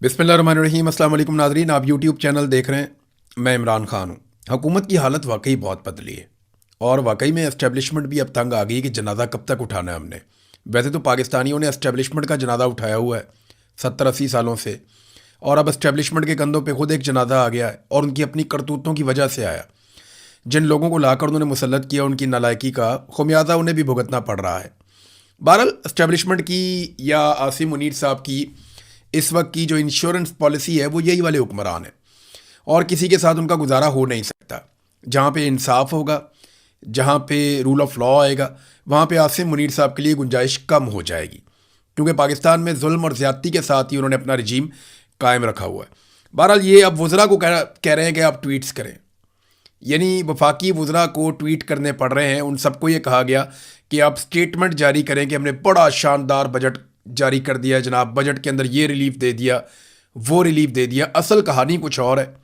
बिस्मिल्लाहिर्रहमानिर्रहीम। अस्सलाम वालेकुम नाज़रीन, आप यूट्यूब चैनल देख रहे हैं। मैं इमरान खान हूँ। हुकूमत की हालत वाकई बहुत बदली है और वाकई में एस्टेब्लिशमेंट भी अब तंग आ गई कि जनाजा कब तक उठाना है हमने। वैसे तो पाकिस्तानियों ने एस्टेब्लिशमेंट का जनाजा उठाया हुआ है 70-80 सालों से, और अब एस्टेब्लिशमेंट के कंधों पे खुद एक जनाजा आ गया है और उनकी अपनी करतूतों की वजह से आया। जिन लोगों को लाकर उन्होंने मुसल्लत किया, उनकी नालायकी का खुमियाजा उन्हें भी भुगतना पड़ रहा है। बहरहाल एस्टेब्लिशमेंट की या आसिम मुनीर साहब की इस वक्त की जो इंश्योरेंस पॉलिसी है वो यही वाले हुक्मरान है और किसी के साथ उनका गुजारा हो नहीं सकता। जहाँ पे इंसाफ होगा, जहाँ पे रूल ऑफ लॉ आएगा, वहाँ पे आसिम मुनीर साहब के लिए गुंजाइश कम हो जाएगी, क्योंकि पाकिस्तान में जुल्म और ज़्यादती के साथ ही उन्होंने अपना रजीम कायम रखा हुआ है। बहरहाल ये अब वज़रा को कह रहे हैं कि आप ट्वीट्स करें, यानी वफाकी वज़रा को ट्वीट करने पड़ रहे हैं। उन सबको ये कहा गया कि आप स्टेटमेंट जारी करें कि हमने बड़ा शानदार बजट जारी कर दिया है जनाब, बजट के अंदर ये रिलीफ दे दिया, वो रिलीफ दे दिया। असल कहानी कुछ और है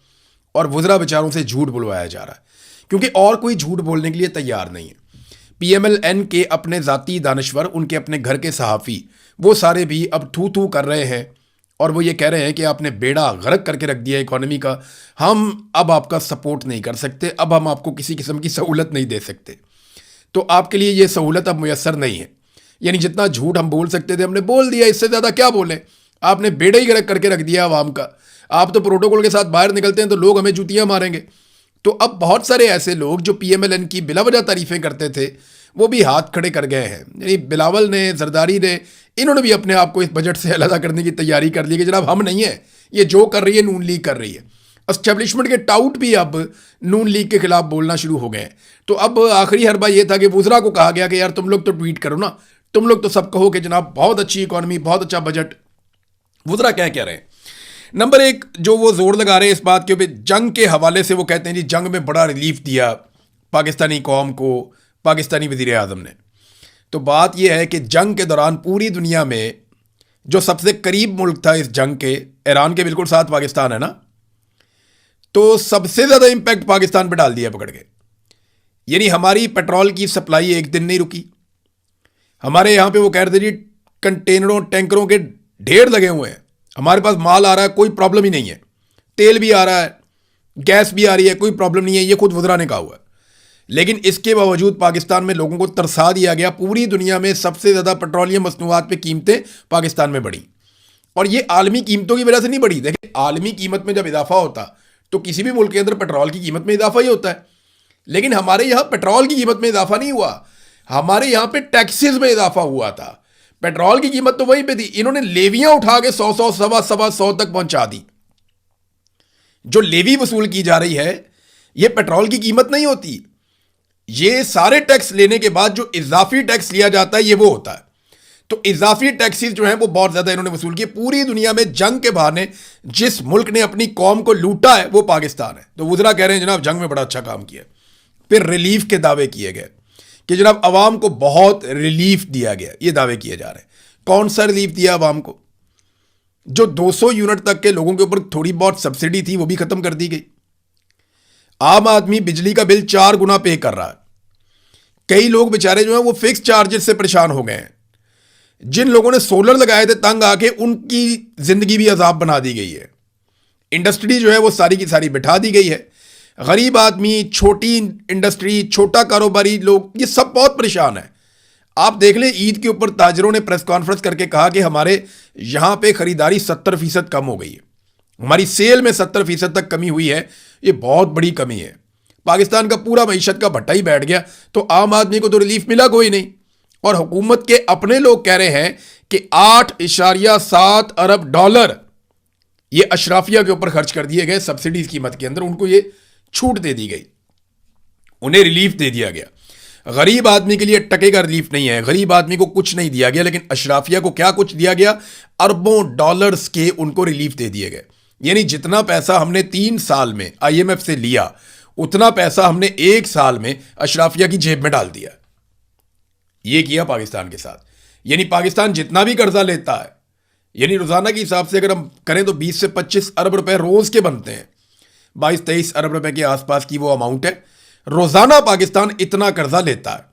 और वज़रा बेचारों से झूठ बुलवाया जा रहा है, क्योंकि और कोई झूठ बोलने के लिए तैयार नहीं है। PMLN के अपने ज़ाती दानश्वर, उनके अपने घर के सहाफ़ी, वो सारे भी अब थू थू कर रहे हैं और वो ये कह रहे हैं कि आपने बेड़ा गर्क करके रख दिया इकॉनमी का, हम अब आपका सपोर्ट नहीं कर सकते, अब हम आपको किसी किस्म की सहूलत नहीं दे सकते। तो आपके लिए ये सहूलत अब मुयसर नहीं है। यानी जितना झूठ हम बोल सकते थे हमने बोल दिया, इससे ज़्यादा क्या बोलें। आपने बेड़ा ही गर्क करके रख दिया आवाम का। आप तो प्रोटोकॉल के साथ बाहर निकलते हैं तो लोग हमें जूतियाँ मारेंगे। तो अब बहुत सारे ऐसे लोग जो PMLN की बिलावजह तारीफ़ें करते थे वो भी हाथ खड़े कर गए हैं। यानी बिलावल ने, जरदारी ने, इन्होंने भी अपने आप को इस बजट से अलग करने की तैयारी कर ली कि जनाब हम नहीं है, ये जो कर रही है नून लीग कर रही है। एस्टेब्लिशमेंट के टाउट भी अब नून लीग के खिलाफ बोलना शुरू हो गए हैं। तो अब आखिरी हरबा ये था कि वज़रा को कहा गया कि यार तुम लोग तो ट्वीट करो ना, तुम लोग तो सब कहो कि जनाब बहुत अच्छी इकॉनमी, बहुत अच्छा बजट। वज़रा क्या कह रहे हैं? नंबर एक, जो वो जोर लगा रहे हैं इस बात के ऊपर, जंग के हवाले से वो कहते हैं जी जंग में बड़ा रिलीफ दिया पाकिस्तानी कौम को पाकिस्तानी वज़ीर आज़म ने। तो बात यह है कि जंग के दौरान पूरी दुनिया में जो सबसे करीब मुल्क था इस जंग के, ईरान के बिल्कुल साथ पाकिस्तान है ना, तो सबसे ज़्यादा इंपैक्ट पाकिस्तान पर डाल दिया पकड़ के। यानी हमारी पेट्रोल की सप्लाई एक दिन नहीं रुकी। हमारे यहाँ पे वो कह रहे थे जी कंटेनरों टैंकरों के ढेर लगे हुए हैं, हमारे पास माल आ रहा है, कोई प्रॉब्लम ही नहीं है, तेल भी आ रहा है, गैस भी आ रही है, कोई प्रॉब्लम नहीं है। ये खुद वज़रा ने कहा हुआ है। लेकिन इसके बावजूद पाकिस्तान में लोगों को तरसा दिया गया। पूरी दुनिया में सबसे ज़्यादा पेट्रोलियम मसनूआत पे कीमतें पाकिस्तान में बढ़ी, और ये आलमी कीमतों की वजह से नहीं बढ़ी। देखिए, आलमी कीमत में जब इजाफा होता तो किसी भी मुल्क के अंदर पेट्रोल की कीमत में इजाफा ही होता है। लेकिन हमारे यहाँ पेट्रोल की कीमत में इजाफा नहीं हुआ, हमारे यहाँ पे टैक्सेस में इजाफा हुआ था। पेट्रोल की कीमत तो वहीं पे थी, इन्होंने लेवियां उठा के 100 सवा 100 तक पहुंचा दी। जो लेवी वसूल की जा रही है ये पेट्रोल की कीमत नहीं होती। ये सारे टैक्स लेने के बाद जो इजाफी टैक्स लिया जाता है ये वो होता है। तो इजाफी टैक्सेस जो हैं वो बहुत ज्यादा इन्होंने वसूल किए। पूरी दुनिया में जंग के बहाने जिस मुल्क ने अपनी कौम को लूटा है वो पाकिस्तान है। तो वज़रा कह रहे हैं जनाब जंग में बड़ा अच्छा काम किया। फिर रिलीफ के दावे किए गए कि जनाब अवाम को बहुत रिलीफ दिया गया, ये दावे किए जा रहे हैं। कौन सा रिलीफ दिया अवाम को? जो 200 यूनिट तक के लोगों के ऊपर थोड़ी बहुत सब्सिडी थी वो भी खत्म कर दी गई। आम आदमी बिजली का बिल 4 गुना पे कर रहा है। कई लोग बेचारे जो हैं वो फिक्स चार्जेस से परेशान हो गए हैं। जिन लोगों ने सोलर लगाए थे तंग आके, उनकी जिंदगी भी अजाब बना दी गई है। इंडस्ट्री जो है वो सारी की सारी बिठा दी गई है। गरीब आदमी, छोटी इंडस्ट्री, छोटा कारोबारी लोग, ये सब बहुत परेशान है। आप देख लें, ईद के ऊपर ताजरों ने प्रेस कॉन्फ्रेंस करके कहा कि हमारे यहां पे खरीदारी 70% कम हो गई है, हमारी सेल में 70% तक कमी हुई है। ये बहुत बड़ी कमी है। पाकिस्तान का पूरा मईशत का भट्टा ही बैठ गया, तो आम आदमी को तो रिलीफ मिला कोई नहीं। और हुकूमत के अपने लोग कह रहे हैं कि 8.7 अरब डॉलर ये अशराफिया के ऊपर खर्च कर दिए गए सब्सिडीज कीमत के अंदर। उनको ये छूट दे दी गई, उन्हें रिलीफ दे दिया गया। गरीब आदमी के लिए टके का रिलीफ नहीं है, गरीब आदमी को कुछ नहीं दिया गया। लेकिन अशराफिया को क्या कुछ दिया गया? अरबों डॉलर्स के उनको रिलीफ दे दिए गए। यानी जितना पैसा हमने 3 साल में IMF से लिया, उतना पैसा हमने 1 साल में अशराफिया की जेब में डाल दिया। ये किया पाकिस्तान के साथ। यानी पाकिस्तान जितना भी कर्जा लेता है, यानी रोजाना के हिसाब से अगर हम करें तो 20 से 25 अरब रुपए रोज के बनते हैं। 22-23 अरब रुपए के आसपास की वो अमाउंट है। रोजाना पाकिस्तान इतना कर्जा लेता है।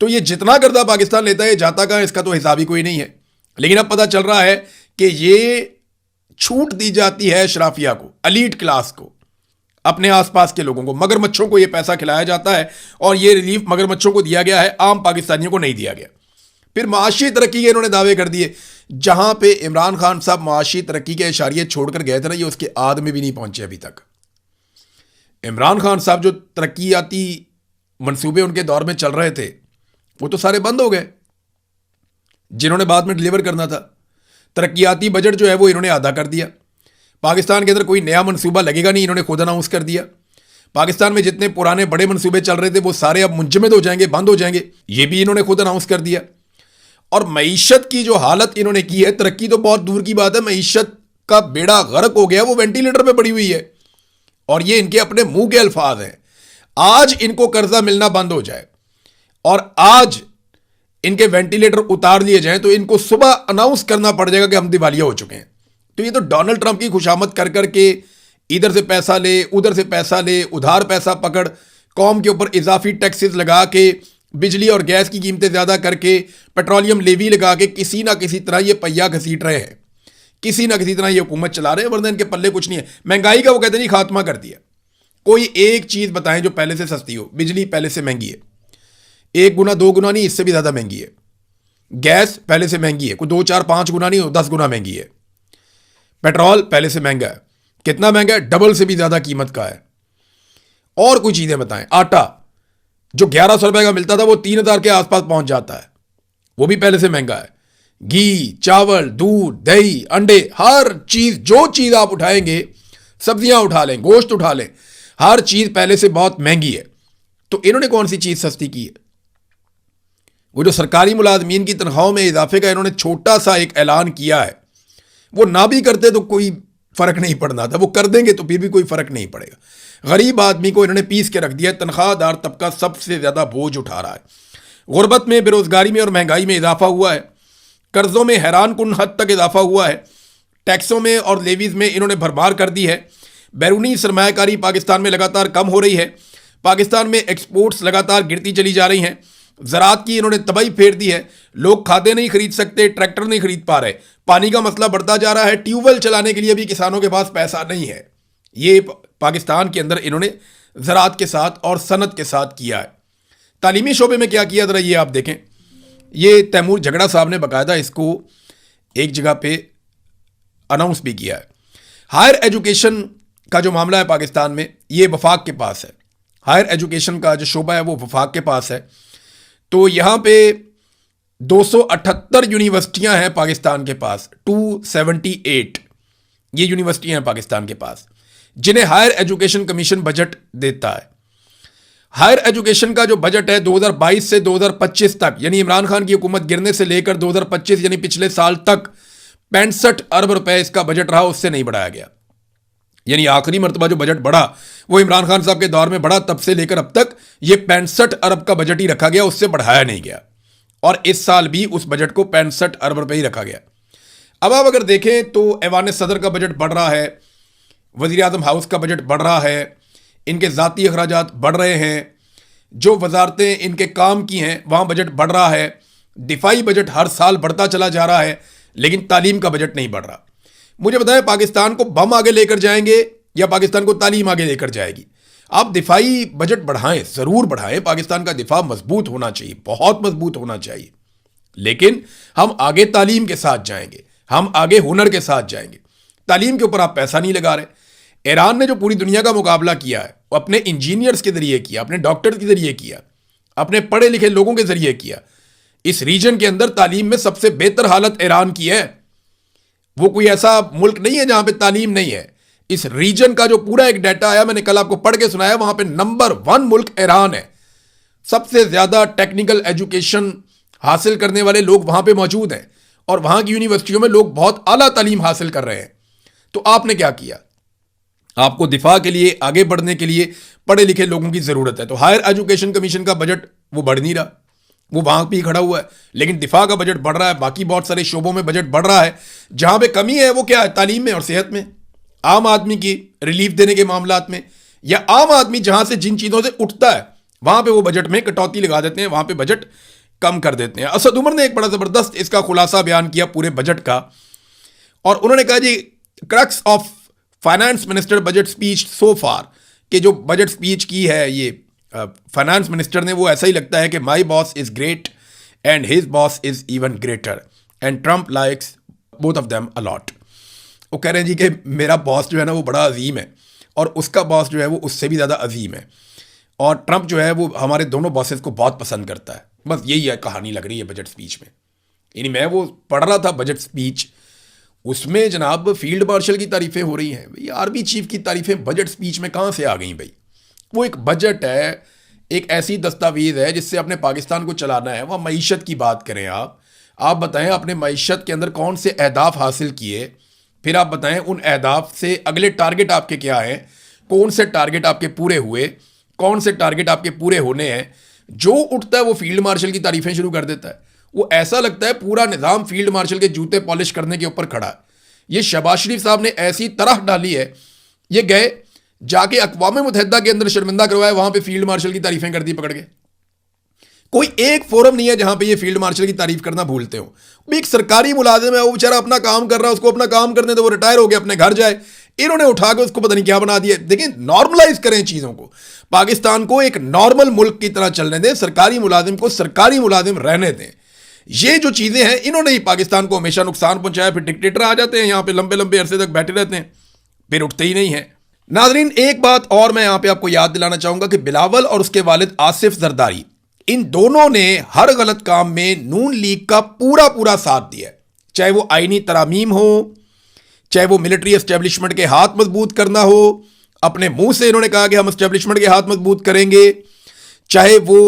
तो ये जितना कर्जा पाकिस्तान लेता है ये जाता कहाँ, इसका तो हिसाब ही कोई नहीं है। लेकिन अब पता चल रहा है कि ये छूट दी जाती है अशराफिया को, एलीट क्लास को, अपने आसपास के लोगों को। मगरमच्छों को यह पैसा खिलाया जाता है और यह रिलीफ मगरमच्छों को दिया गया है, आम पाकिस्तानियों को नहीं दिया गया। फिर माशी तरक्की के इन्होंने दावे कर दिए। जहां पे इमरान खान साहब माशी तरक्की के इशारे छोड़कर गए थे ना, ये उसके आद में भी नहीं पहुंचे अभी तक। इमरान खान साहब जो तरक्याती मंसूबे उनके दौर में चल रहे थे वो तो सारे बंद हो गए, जिन्होंने बाद में डिलीवर करना था। तरक्याती बजट जो है वो इन्होंने आधा कर दिया। पाकिस्तान के अंदर कोई नया मंसूबा लगेगा नहीं, इन्होंने खुद अनाउंस कर दिया। पाकिस्तान में जितने पुराने बड़े मंसूबे चल रहे थे वो सारे अब मुंजमद हो जाएंगे, बंद हो जाएंगे, ये भी इन्होंने खुद अनाउंस कर दिया। और मईशत की जो हालत इन्होंने की है, तरक्की तो बहुत दूर की बात है, मईशत का बेड़ा गर्क हो गया, वो वेंटिलेटर पे पड़ी हुई है। और ये इनके अपने मुंह के अल्फाज हैं। आज इनको कर्जा मिलना बंद हो जाए और आज इनके वेंटिलेटर उतार लिए जाएं तो इनको सुबह अनाउंस करना पड़ जाएगा कि हम दिवालिया हो चुके हैं। तो ये तो डोनाल्ड ट्रंप की खुशामद कर करके इधर से पैसा ले, उधर से पैसा ले, उधार पैसा पकड़, कौम के ऊपर इजाफी टैक्सेस लगा के, बिजली और गैस की कीमतें ज्यादा करके, पेट्रोलियम लेवी लगा के किसी ना किसी तरह ये पहिया घसीट रहे हैं, किसी ना किसी तरह ये हुकूमत चला रहे हैं, वरना इनके पल्ले कुछ नहीं है। महंगाई का वो कहते नहीं खात्मा कर दिया। कोई एक चीज बताएं जो पहले से सस्ती हो। बिजली पहले से महंगी है, 1 गुना 2 गुना नहीं, इससे भी ज्यादा महंगी है। गैस पहले से महंगी है, कोई 2 4 5 गुना नहीं, 10 गुना महंगी है। पेट्रोल पहले से महंगा है। कितना महंगा है? डबल से भी ज्यादा कीमत का है। और कोई चीजें बताएं। आटा जो 1100 रुपए का मिलता था वो 3000 के आसपास पहुंच जाता है, वो भी पहले से महंगा है। घी, चावल, दूध, दही, अंडे, हर चीज, जो चीज आप उठाएंगे, सब्जियां उठा लें, गोश्त उठा लें, हर चीज पहले से बहुत महंगी है। तो इन्होंने कौन सी चीज सस्ती की है? वो जो सरकारी मुलाजमीन की तनख्वाहों में इजाफे का इन्होंने छोटा सा एक ऐलान किया है, वो ना भी करते तो कोई फर्क नहीं पड़ना था, वो कर देंगे तो फिर भी कोई फर्क नहीं पड़ेगा। गरीब आदमी को इन्होंने पीस के रख दिया। तनख्वाहदार तबका सबसे ज्यादा बोझ उठा रहा है। गुर्बत में, बेरोजगारी में और महंगाई में इजाफा हुआ है। कर्जों में हैरान कुन हद तक इजाफा हुआ है। टैक्सों में और लेवीज में इन्होंने भरमार कर दी है। बैरूनी सरमायाकारी पाकिस्तान में लगातार कम हो रही है। पाकिस्तान में एक्सपोर्ट्स लगातार गिरती चली जा रही हैं। ज़राअत की इन्होंने तबाही फेर दी है। लोग खादे नहीं खरीद सकते, ट्रैक्टर नहीं खरीद पा रहे, पानी का मसला बढ़ता जा रहा है। ट्यूबवेल चलाने के लिए भी किसानों के पास पैसा नहीं है। ये पाकिस्तान के अंदर इन्होंने ज़राअत के साथ और सनत के साथ किया है। तालीमी शोबे में क्या किया, ज़रा ये आप देखें। ये तैमूर झगड़ा साहब ने बाकायदा इसको एक जगह पे अनाउंस भी किया है। हायर एजुकेशन का जो मामला है पाकिस्तान में, ये वफाक के पास है। हायर एजुकेशन का जो शोबा है वो वफाक के पास है। तो यहाँ पे 278 यूनिवर्सिटियां हैं पाकिस्तान के पास, 278 ये यूनिवर्सिटियां हैं पाकिस्तान के पास, जिन्हें हायर एजुकेशन कमीशन बजट देता है। हायर एजुकेशन का जो बजट है 2022 से 2025 तक, यानी इमरान खान की हुकूमत गिरने से लेकर 2025 यानी पिछले साल तक 65 अरब रुपए इसका बजट रहा, उससे नहीं बढ़ाया गया। यानी आखिरी मरतबा जो बजट बढ़ा वो इमरान खान साहब के दौर में बढ़ा, तब से लेकर अब तक ये 65 अरब का बजट ही रखा गया, उससे बढ़ाया नहीं गया। और इस साल भी उस बजट को 65 अरब रुपए ही रखा गया। अब आप अगर देखें तो ऐवान सदर का बजट बढ़ रहा है, वज़ीर आज़म हाउस का बजट बढ़ रहा है, इनके ज़ाती अखराजात बढ़ रहे हैं, जो वजारतें इनके काम की हैं वहाँ बजट बढ़ रहा है, दिफाई बजट हर साल बढ़ता चला जा रहा है, लेकिन तालीम का बजट नहीं बढ़ रहा। मुझे बताएं, पाकिस्तान को बम आगे लेकर जाएंगे या पाकिस्तान को तालीम आगे लेकर जाएगी? आप दिफाई बजट बढ़ाएं, ज़रूर बढ़ाएं। पाकिस्तान का दिफा मजबूत होना चाहिए, बहुत मजबूत होना चाहिए, लेकिन हम आगे तालीम के साथ जाएंगे, हम आगे हुनर के साथ जाएंगे। तालीम के ऊपर आप पैसा नहीं लगा रहे। ईरान ने जो पूरी दुनिया का मुकाबला किया है वो अपने इंजीनियर्स के जरिए किया, अपने डॉक्टर्स के जरिए किया, अपने पढ़े लिखे लोगों के जरिए किया। इस रीजन के अंदर तालीम में सबसे बेहतर हालत ईरान की है। वो कोई ऐसा मुल्क नहीं है जहां पे तालीम नहीं है। इस रीजन का जो पूरा एक डाटा आया, मैंने कल आपको पढ़ के सुनाया, वहां पे नंबर 1 मुल्क ईरान है। सबसे ज्यादा टेक्निकल एजुकेशन हासिल करने वाले लोग वहां पे मौजूद हैं और वहां की यूनिवर्सिटियों में लोग बहुत आला तालीम हासिल कर रहे हैं। तो आपने क्या किया? आपको दिफा के लिए, आगे बढ़ने के लिए पढ़े लिखे लोगों की जरूरत है। तो हायर एजुकेशन कमीशन का बजट वो बढ़ नहीं रहा, वो वहां पे ही खड़ा हुआ है। लेकिन दिफा का बजट बढ़ रहा है, बाकी बहुत सारे शोबों में बजट बढ़ रहा है। जहां पे कमी है वो क्या है? तालीम में और सेहत में, आम आदमी की रिलीफ देने के मामलात में, या आम आदमी जहां से जिन चीजों से उठता है वहां पे वो बजट में कटौती लगा देते हैं, वहां पे बजट कम कर देते हैं। असद उमर ने एक बड़ा जबरदस्त इसका खुलासा बयान किया पूरे बजट का, और उन्होंने कहा जी crux of finance minister budget speech so far, कि जो बजट स्पीच की है ये फाइनेंस मिनिस्टर ने, वो ऐसा ही लगता है कि my boss is great and his boss is even greater and Trump likes both of them allot. वो कह रहे हैं जी कि मेरा बॉस जो है ना वो बड़ा अजीम है और उसका बॉस जो है वो उससे भी ज़्यादा अजीम है, और ट्रंप जो है वो हमारे दोनों बॉसेस को बहुत पसंद करता है। बस यही है कहानी लग रही है बजट स्पीच में। यानी मैं वो पढ़ रहा था बजट स्पीच, उसमें जनाब फील्ड मार्शल की तारीफ़ें हो रही हैं, भाई आर्मी चीफ की तारीफ़ें बजट स्पीच में कहाँ से आ गई भाई? वो एक बजट है, एक ऐसी दस्तावेज़ है जिससे अपने पाकिस्तान को चलाना है। वह मईशत की बात करें, आप बताएं अपने मईशत के अंदर कौन से अहदाफ हासिल किए, फिर आप बताएं उन अहदाफ से अगले टारगेट आपके क्या हैं, कौन से टारगेट आपके पूरे हुए, कौन से टारगेट आपके पूरे होने हैं। जो उठता है वो फील्ड मार्शल की तारीफ़ें शुरू कर देता है। वो ऐसा लगता है पूरा निज़ाम फील्ड मार्शल के जूते पॉलिश करने के ऊपर खड़ा है। ये शहबाज शरीफ साहब ने ऐसी तरह डाली है, ये गए जाके अक़वाम मुत्तहिदा के अंदर शर्मिंदा करवाया, वहां पे फील्ड मार्शल की तारीफ़ें कर दी पकड़ के। कोई एक फोरम नहीं है जहां पे ये फील्ड मार्शल की तारीफ करना भूलते हो। वो एक सरकारी मुलाजिम है, वो बेचारा अपना काम कर रहा है, उसको अपना काम करने दो, वो रिटायर हो गया अपने घर जाए। इन्होंने उठा के उसको पता नहीं क्या बना दिया। देखिए, नॉर्मलाइज करें चीज़ों को, पाकिस्तान को एक नॉर्मल मुल्क की तरह चलने दें, सरकारी मुलाजिम को सरकारी मुलाजिम रहने दें। ये जो चीज़ें हैं इन्होंने ही पाकिस्तान को हमेशा नुकसान पहुंचाया। फिर डिक्टेटर आ जाते हैं यहाँ पे, लंबे लंबे अरसे तक बैठे रहते हैं, फिर उठते ही नहीं है। नाजरीन, एक बात और मैं यहाँ पे आपको याद दिलाना चाहूंगा कि बिलावल और उसके वालिद आसिफ जरदारी, इन दोनों ने हर गलत काम में नून लीग का पूरा पूरा साथ दिया, चाहे वो आईनी तरामीम हो, चाहे वो मिलिट्री एस्टेब्लिशमेंट के हाथ मजबूत करना हो। अपने मुंह से इन्होंने कहा कि हम एस्टेब्लिशमेंट के हाथ मजबूत करेंगे, चाहे वो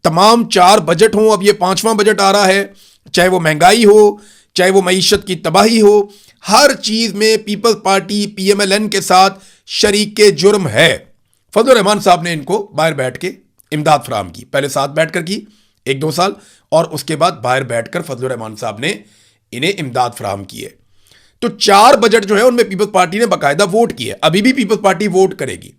तमाम 4 बजट हों, अब ये 5वां बजट आ रहा है, चाहे वो महंगाई हो, चाहे वो मईशत की तबाही हो, हर चीज में पीपल्स पार्टी PMLN के साथ शरीक जुर्म है। फजलुर रहमान साहब ने इनको बाहर बैठ के इमदाद फराम की, पहले साथ बैठकर की 1-2 साल, और उसके बाद बाहर बैठकर फजलुर रहमान साहब ने इन्हें इमदाद फराम की है। तो 4 बजट जो है उनमें पीपल्स पार्टी ने बाकायदा वोट किया, अभी भी पीपल्स पार्टी वोट करेगी।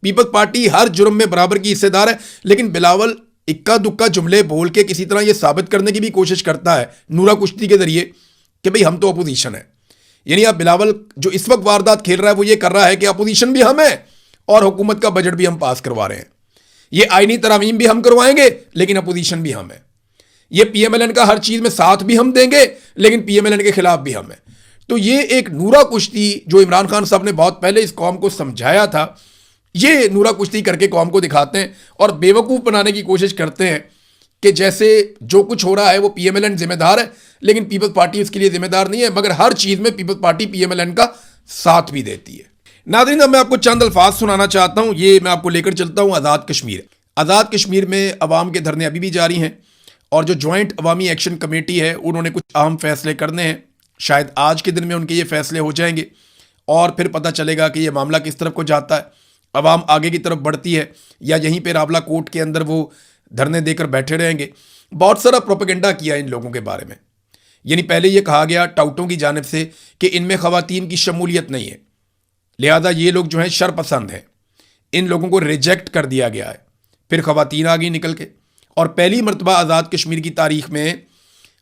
पीपल्स पार्टी हर जुर्म में बराबर की हिस्सेदार है। लेकिन बिलावल इक्का दुक्का जुमले बोल के किसी तरह यह साबित करने की भी कोशिश करता है नूरा कुश्ती के जरिए कि भाई हम तो अपोजिशन है। यानी आप बिलावल जो इस वक्त वारदात खेल रहा है वो ये कर रहा है कि अपोजिशन भी हम है और हुकूमत का बजट भी हम पास करवा रहे हैं। ये आईनी तरामीम भी हम करवाएंगे लेकिन अपोजिशन भी हम है। ये PMLN का हर चीज में साथ भी हम देंगे लेकिन PMLN के खिलाफ भी हम है। तो ये एक नूरा कुश्ती जो इमरान खान साहब ने बहुत पहले इस कौम को समझाया था, ये नूरा कुश्ती करके कौम को दिखाते हैं और बेवकूफ़ बनाने की कोशिश करते हैं कि जैसे जो कुछ हो रहा है वो PMLN जिम्मेदार है, लेकिन पीपल्स पार्टी उसके लिए जिम्मेदार नहीं है। मगर हर चीज़ में पीपल्स पार्टी PMLN का साथ भी देती है। नाज़रीन, अब मैं आपको चंद अल्फाज सुनाना चाहता हूँ। ये मैं आपको लेकर चलता हूँ आज़ाद कश्मीर। आज़ाद कश्मीर में अवाम के धरने अभी भी जारी हैं और जो जॉइंट अवामी एक्शन कमेटी है उन्होंने कुछ अहम फैसले करने हैं। शायद आज के दिन में उनके ये फैसले हो जाएंगे और फिर पता चलेगा कि ये मामला किस तरफ को जाता है। अवाम आगे की तरफ बढ़ती है या यहीं पे रावला कोर्ट के अंदर वो धरने देकर बैठे रहेंगे। बहुत सारा प्रोपेगेंडा किया इन लोगों के बारे में। यानी पहले ये कहा गया टाउटों की जानिब से कि इनमें ख़वातीन की शमूलियत नहीं है, लिहाजा ये लोग जो हैं शरपसंद हैं, इन लोगों को रिजेक्ट कर दिया गया है। फिर ख़वातीन आ गई निकल के और पहली मरतबा आज़ाद कश्मीर की तारीख में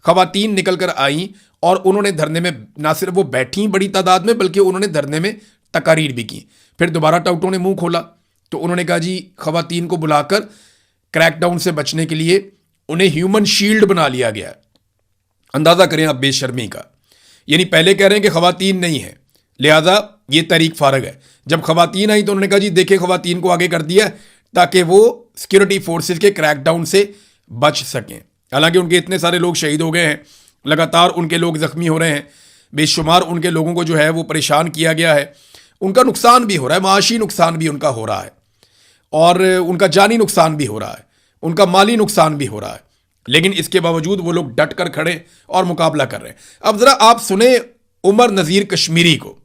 ख़वातीन निकल कर आई और उन्होंने धरने में ना सिर्फ वो बैठी बड़ी तादाद में बल्कि उन्होंने धरने में तकारीर भी की। फिर दोबारा टाउटों ने मुंह खोला तो उन्होंने कहा जी ख़वातीन को बुलाकर क्रैकडाउन से बचने के लिए उन्हें ह्यूमन शील्ड बना लिया गया। अंदाज़ा करें आप बेशर्मी का। यानी पहले कह रहे हैं कि ख़वातीन नहीं है लिहाजा ये तहरीक फारग है। जब ख़वातीन आई तो उन्होंने कहा जी देखे ख़वातीन को आगे कर दिया ताकि वो सिक्योरिटी फोर्सेस के क्रैकडाउन से बच सकें। हालांकि उनके इतने सारे लोग शहीद हो गए हैं, लगातार उनके लोग ज़ख्मी हो रहे हैं, बेशुमार उनके लोगों को जो है वो परेशान किया गया है, उनका नुकसान भी हो रहा है, माशी नुकसान भी उनका हो रहा है और उनका जानी नुकसान भी हो रहा है, उनका माली नुकसान भी हो रहा है। लेकिन इसके बावजूद वो लोग डट कर खड़े और मुकाबला कर रहे हैं। अब ज़रा आप सुने उमर नज़ीर कश्मीरी को।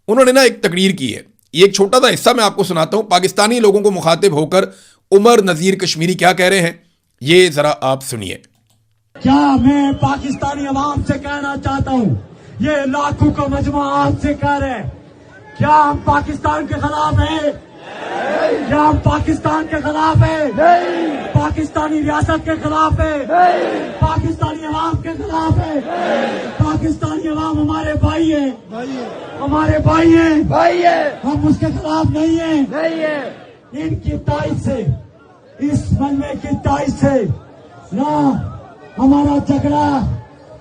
उन्होंने ना एक तकरीर की है, ये एक छोटा सा हिस्सा मैं आपको सुनाता हूँ। पाकिस्तानी लोगों को मुखातिब होकर उमर नज़ीर कश्मीरी क्या कह रहे हैं, ये ज़रा आप सुनिए। क्या मैं पाकिस्तानी अवाम से कहना चाहता हूँ, ये लाखों का मजमा आपसे कह रहे हैं, क्या हम पाकिस्तान के खिलाफ हैं? क्या हम पाकिस्तान के खिलाफ है? पाकिस्तानी रियासत के खिलाफ है? पाकिस्तानी अवाम के खिलाफ है? पाकिस्तानी अवाम हमारे भाई है, हमारे भाई है, हम उसके खिलाफ नहीं है। इनकी ताइज से, इस मजमे की ताइज से ना हमारा झगड़ा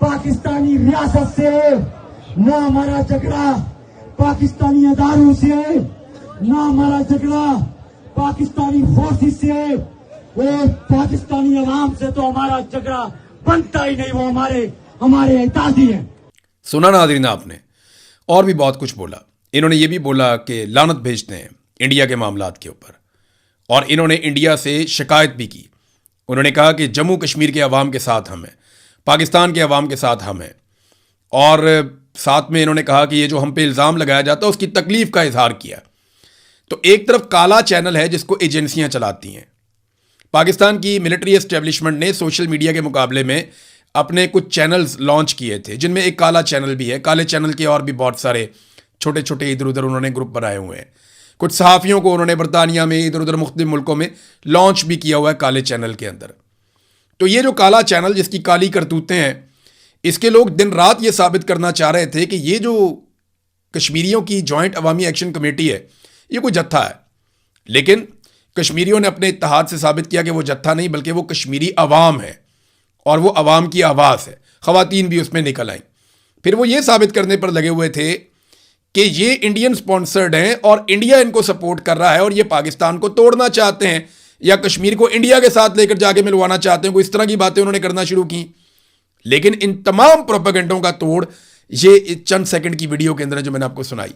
पाकिस्तानी रियासत से, ना हमारा झगड़ा पाकिस्तानी अदारों से, ना हमारा झगड़ा पाकिस्तानी फोर्सेस से, वो पाकिस्तानी अवाम से तो हमारा झगड़ा बनता ही नहीं। वो हमारे एहताजी हैं। सुना नाज़रीन आपने, और भी बहुत कुछ बोला। इन्होंने ये भी बोला कि लानत भेजते हैं इंडिया के मामलात के ऊपर, और इन्होंने इंडिया से शिकायत भी की। उन्होंने कहा कि जम्मू कश्मीर के अवाम के साथ हम हैं, पाकिस्तान के अवाम के साथ हम हैं, और साथ में इन्होंने कहा कि ये जो हम पे इल्ज़ाम लगाया जाता है उसकी तकलीफ का इजहार किया। तो एक तरफ काला चैनल है जिसको एजेंसियां चलाती हैं। पाकिस्तान की मिलिट्री एस्टेब्लिशमेंट ने सोशल मीडिया के मुकाबले में अपने कुछ चैनल्स लॉन्च किए थे, जिनमें एक काला चैनल भी है। काले चैनल के और भी बहुत सारे छोटे छोटे इधर उधर उन्होंने ग्रुप बनाए हुए हैं। कुछ सहाफ़ियों को उन्होंने बरतानिया में, इधर उधर मुख्तलिफ मुल्कों में लॉन्च भी किया हुआ है काले चैनल के अंदर। तो ये जो काला चैनल जिसकी काली करतूतें हैं, इसके लोग दिन रात ये साबित करना चाह रहे थे कि ये जो कश्मीरियों की जॉइंट अवामी एक्शन कमेटी है ये कोई जत्था है। लेकिन कश्मीरियों ने अपने इत्तेहाद से साबित किया कि वो जत्था नहीं बल्कि वो कश्मीरी अवाम है, और वो अवाम की आवाज़ है। ख़वातीन भी उसमें निकल आईं। फिर वो ये साबित करने पर लगे हुए थे कि ये इंडियन स्पॉन्सर्ड हैं और इंडिया इनको सपोर्ट कर रहा है, और ये पाकिस्तान को तोड़ना चाहते हैं या कश्मीर को इंडिया के साथ लेकर जाके मिलवाना चाहते हैं। कोई इस तरह की बातें उन्होंने करना शुरू की। लेकिन इन तमाम प्रोपेगेंडों का तोड़ ये चंद सेकंड की वीडियो के अंदर जो मैंने आपको सुनाई,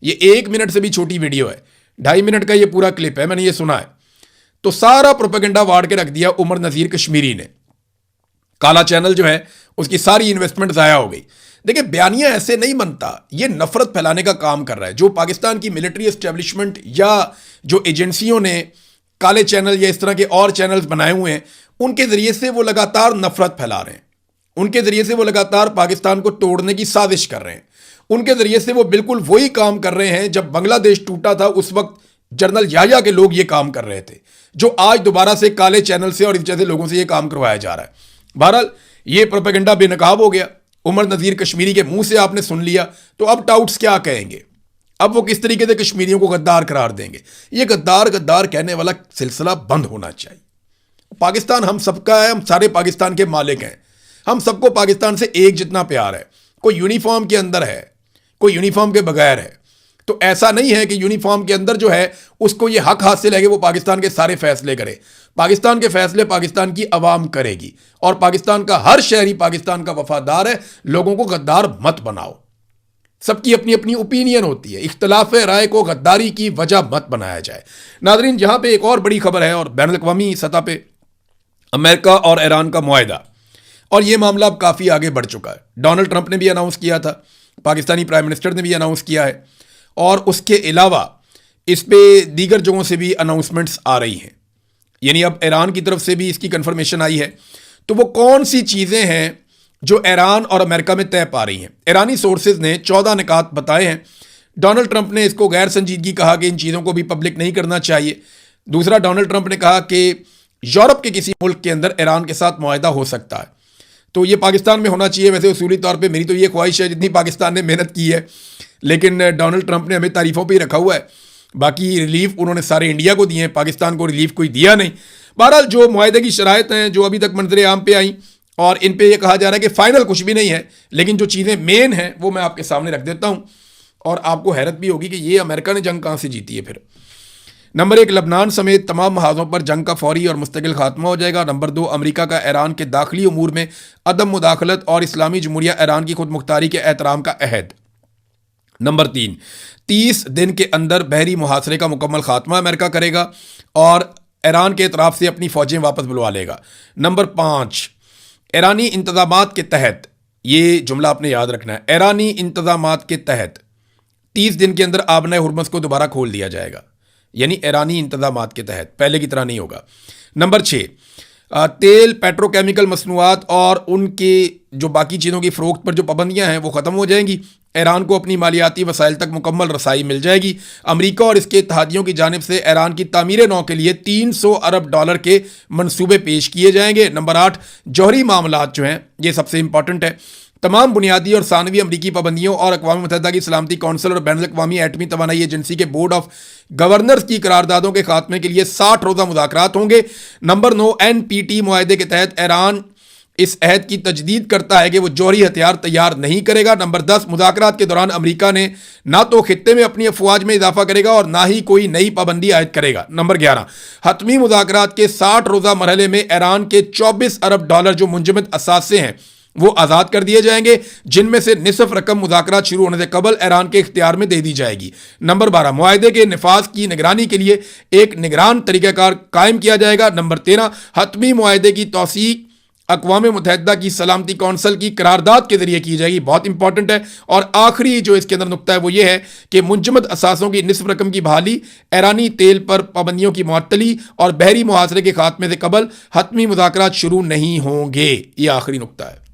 ये 1 मिनट से भी छोटी वीडियो है, 2.5 मिनट का ये पूरा क्लिप है, मैंने ये सुना है। तो सारा प्रोपेगेंडा वाड़ के रख दिया उमर नज़ीर कश्मीरी ने। काला चैनल जो है उसकी सारी इन्वेस्टमेंट ज़ाया हो गई। देखिए, बयानिया ऐसे नहीं बनता, ये नफरत फैलाने का काम कर रहा है। जो पाकिस्तान की मिलिट्री एस्टेब्लिशमेंट या जो एजेंसियों ने काले चैनल या इस तरह के और चैनल्स बनाए हुए हैं, उनके ज़रिए से वो लगातार नफरत फैला रहे हैं। उनके ज़रिए से वो लगातार पाकिस्तान को तोड़ने की साजिश कर रहे हैं। उनके ज़रिए से वो बिल्कुल वही काम कर रहे हैं जब बांग्लादेश टूटा था, उस वक्त जनरल याह्या के लोग ये काम कर रहे थे, जो आज दोबारा से काले चैनल से और इस जैसे लोगों से ये काम करवाया जा रहा है। बहरहाल ये प्रोपेगेंडा बेनकाब हो गया। उमर नज़ीर कश्मीरी के मुंह से आपने सुन लिया, तो अब टाउट्स क्या कहेंगे? अब वो किस तरीके से कश्मीरियों को गद्दार करार देंगे? ये गद्दार गद्दार कहने वाला सिलसिला बंद होना चाहिए। पाकिस्तान हम सबका है, हम सारे पाकिस्तान के मालिक हैं। हम सबको पाकिस्तान से एक जितना प्यार है। कोई यूनिफॉर्म के अंदर है, कोई यूनिफॉर्म के बगैर है। तो ऐसा नहीं है कि यूनिफॉर्म के अंदर जो है उसको ये हक हासिल है कि वो पाकिस्तान के सारे फैसले करे। पाकिस्तान के फैसले पाकिस्तान की अवाम करेगी, और पाकिस्तान का हर शहरी पाकिस्तान का वफादार है। लोगों को गद्दार मत बनाओ। सबकी अपनी अपनी ओपिनियन होती है, इख्तलाफ राय को गद्दारी की वजह मत बनाया जाए। नाजरीन, जहां पे एक और बड़ी खबर है, और बैनुल अक़वामी सतह पे अमेरिका और ईरान का मुआहदा, और ये मामला अब काफ़ी आगे बढ़ चुका है। डोनाल्ड ट्रंप ने भी अनाउंस किया था, पाकिस्तानी प्राइम मिनिस्टर ने भी अनाउंस किया है, और उसके अलावा इस पे दीगर जगहों से भी अनाउंसमेंट्स आ रही हैं। यानी अब ईरान की तरफ से भी इसकी कंफर्मेशन आई है। तो वो कौन सी चीज़ें हैं जो ईरान और अमेरिका में तय पा रही हैं? ईरानी सोर्सेज ने 14 निकात बताए हैं। डोनाल्ड ट्रंप ने इसको गैर संजीदगी कहा कि इन चीज़ों को भी पब्लिक नहीं करना चाहिए। दूसरा, डोनाल्ड ट्रंप ने कहा कि यूरोप के किसी मुल्क के अंदर ईरान के साथ मुआहदा हो सकता है, तो ये पाकिस्तान में होना चाहिए। वैसे उसूली तौर पे मेरी तो ये ख्वाहिश है, जितनी पाकिस्तान ने मेहनत की है, लेकिन डोनाल्ड ट्रंप ने हमें तारीफ़ों पे ही रखा हुआ है। बाकी रिलीफ उन्होंने सारे इंडिया को दिए हैं, पाकिस्तान को रिलीफ कोई दिया नहीं। बहरहाल जो मुआहदे की शराइत हैं जो अभी तक मंजर आम पे आई, और इन पे ये कहा जा रहा है कि फ़ाइनल कुछ भी नहीं है, लेकिन जो चीज़ें मेन हैं वो मैं आपके सामने रख देता हूँ, और आपको हैरत भी होगी कि ये अमेरिका ने जंग कहाँ से जीती है। फिर नंबर 1, लबनान समेत तमाम महाजों पर जंग का फौरी और मुस्तकिल खात्मा हो जाएगा। नंबर 2, अमेरिका का ईरान के दाखिली उमूर में अदम मुदाखलत और इस्लामी जमहूरिया ईरान की खुद मुख्तारी के एहतराम का अहद। नंबर 3, 30 दिन के अंदर बहरी मुहासरे का मुकम्मल खात्मा अमेरिका करेगा और ईरान के इतराफ़ से अपनी फ़ौजें वापस बुलवा लेगा। नंबर 5, ईरानी इंतज़ामात के तहत, ये जुमला आपने याद रखना है, ईरानी इंतज़ामात के तहत 30 दिन के अंदर आबना हुर्मुज़ को दोबारा खोल दिया जाएगा। यानी ईरानी इंतज़ामात के तहत, पहले की तरह नहीं होगा। नंबर 6, तेल, पेट्रोकेमिकल मसनूआत और उनके जो बाकी चीज़ों की फ़रोख्त पर जो पाबंदियां हैं वो ख़त्म हो जाएंगी। ईरान को अपनी मालियाती वसाइल तक मुकम्मल रसाई मिल जाएगी। अमेरिका और इसके इत्तेहादियों की जानिब से ईरान की तामीर नौ के लिए $300 अरब के मंसूबे पेश किए जाएंगे। नंबर 8, जौहरी मामलात जो हैं ये सबसे इंपॉर्टेंट है। तमाम बुनियादी और सानवी अमरीकी पाबंदियों और अक़वाम मुत्तहिदा की सलामती कौंसिल और बैनुल अक़वामी एटमी तवानाई एजेंसी के बोर्ड ऑफ गवर्नर्स की करारदादों के खात्मे के लिए 60 रोज़ा मुज़ाकरात होंगे। नंबर 9, NPT मुआहदे के तहत ईरान इस अहद की तजदीद करता है कि वो जौहरी हथियार तैयार नहीं करेगा। नंबर 10, मुज़ाकरात के दौरान अमेरिका ने ना तो खित्ते में अपनी अफवाज में इजाफा करेगा और ना ही कोई नई पाबंदी आयद करेगा। नंबर 11, हतमी मुज़ाकरात के 60 रोज़ा मरहले में ईरान के $24 अरब जो मुंजमद असासे हैं वो आज़ाद कर दिए जाएंगे, जिनमें से निसफ रकम मुज़ाकरात शुरू होने से कबल ईरान के इख्तियार में दे दी जाएगी। नंबर 12, मुआहदे के निफाज की निगरानी के लिए एक निगरान तरीक़ाकार कायम किया जाएगा। नंबर 13, हतमी मुआहदे की तौसीक अक़वाम मुत्तहिदा की सलामती कौंसिल की करारदाद के जरिए की जाएगी, बहुत इंपॉर्टेंट है। और आखिरी जो इसके अंदर नुक्ता है वो ये है कि मुंजमद असासों की निस्फ रकम की बहाली, ईरानी तेल पर पाबंदियों की मुअत्तली और बहरी मुहासरे के खात्मे से कबल हतमी मुज़ाकरात शुरू नहीं होंगे। ये आखिरी नुक्ता है।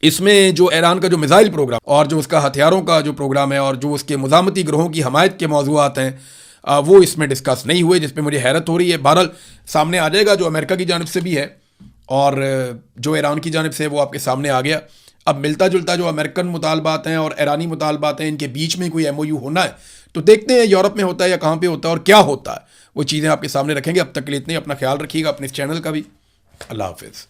इसमें जो ईरान का जो मिसाइल प्रोग्राम और जो उसका हथियारों का जो प्रोग्राम है और जो उसके मुज़ामती ग्रोहों की हमायत के मौज़ूआत हैं वो इसमें डिस्कस नहीं हुए, जिस पर मुझे हैरत हो रही है। बहरहाल सामने आ जाएगा, जो अमेरिका की जानिब से भी है और जो ईरान की जानिब से वो आपके सामने आ गया। अब मिलता जुलता जो अमेरिकन मुतालबात हैं और ईरानी मुतालबात हैं, इनके बीच में कोई MOU होना है तो देखते हैं यूरोप में होता है या कहाँ पे होता है और क्या होता है, वो चीज़ें आपके सामने रखेंगे। अब तक के लिए इतने, अपना ख्याल रखिएगा, अपने इस चैनल का भी। अल्लाह हाफिज़।